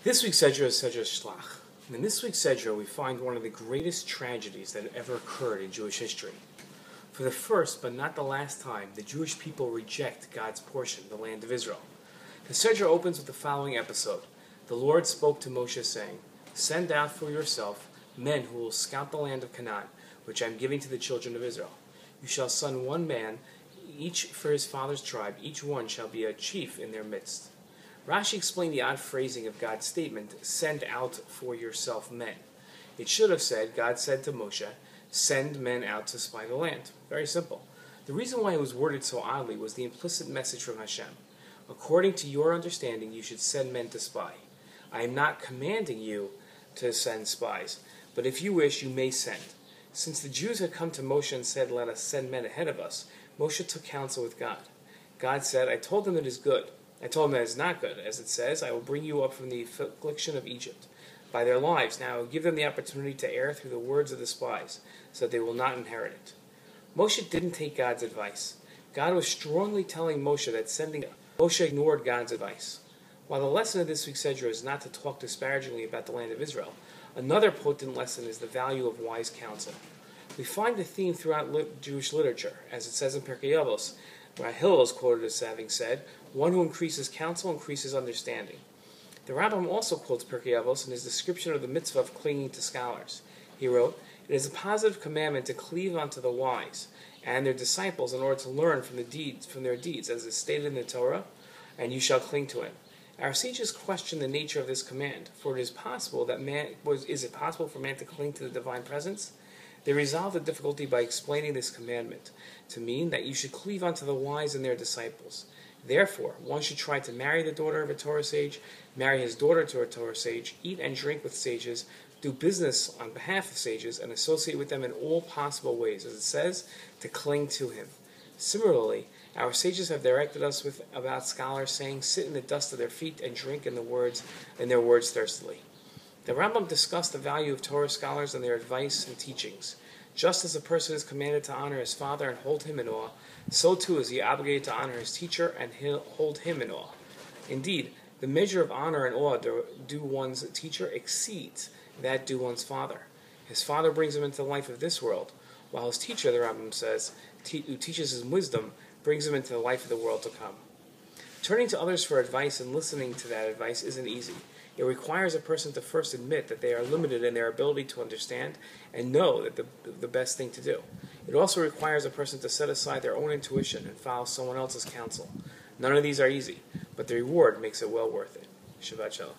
This week's Sedra is Sedra Shelach. And in this week's Sedra, we find one of the greatest tragedies that ever occurred in Jewish history. For the first, but not the last time, the Jewish people reject God's portion, the land of Israel. The Sedra opens with the following episode. The Lord spoke to Moshe, saying, "Send out for yourself men who will scout the land of Canaan, which I am giving to the children of Israel. You shall son one man, each for his father's tribe. Each one shall be a chief in their midst." Rashi explained the odd phrasing of God's statement, "Send out for yourself men." It should have said, God said to Moshe, "Send men out to spy the land." Very simple. The reason why it was worded so oddly was the implicit message from Hashem. According to your understanding, you should send men to spy. I am not commanding you to send spies, but if you wish, you may send. Since the Jews had come to Moshe and said, "Let us send men ahead of us," Moshe took counsel with God. God said, "I told them it is good. I told them that it is not good. As it says, I will bring you up from the affliction of Egypt. By their lives, now I will give them the opportunity to err through the words of the spies, so that they will not inherit it." Moshe didn't take God's advice. God was strongly telling Moshe that Moshe ignored God's advice. While the lesson of this week's Sedra is not to talk disparagingly about the land of Israel, another potent lesson is the value of wise counsel. We find the theme throughout Jewish literature, as it says in Pirkei Avos, where Hillel is quoted as having said, "One who increases counsel increases understanding." The Rambam also quotes Pirkei Avos in his description of the mitzvah of clinging to scholars. He wrote, "It is a positive commandment to cleave unto the wise and their disciples in order to learn from their deeds, as is stated in the Torah, and you shall cling to him." Our sages question the nature of this command, for is it possible for man to cling to the divine presence? They resolve the difficulty by explaining this commandment to mean that you should cleave unto the wise and their disciples. Therefore, one should try to marry the daughter of a Torah sage, marry his daughter to a Torah sage, eat and drink with sages, do business on behalf of sages, and associate with them in all possible ways, as it says, to cling to him. Similarly, our sages have directed us about scholars, saying, "Sit in the dust of their feet and drink in their words thirstily." The Rambam discussed the value of Torah scholars and their advice and teachings. Just as a person is commanded to honor his father and hold him in awe, so too is he obligated to honor his teacher and hold him in awe. Indeed, the measure of honor and awe due one's teacher exceeds that due one's father. His father brings him into the life of this world, while his teacher, the Rambam says, who teaches him wisdom, brings him into the life of the world to come. Turning to others for advice and listening to that advice isn't easy. It requires a person to first admit that they are limited in their ability to understand and know that the best thing to do. It also requires a person to set aside their own intuition and follow someone else's counsel. None of these are easy, but the reward makes it well worth it. Shabbat Shalom.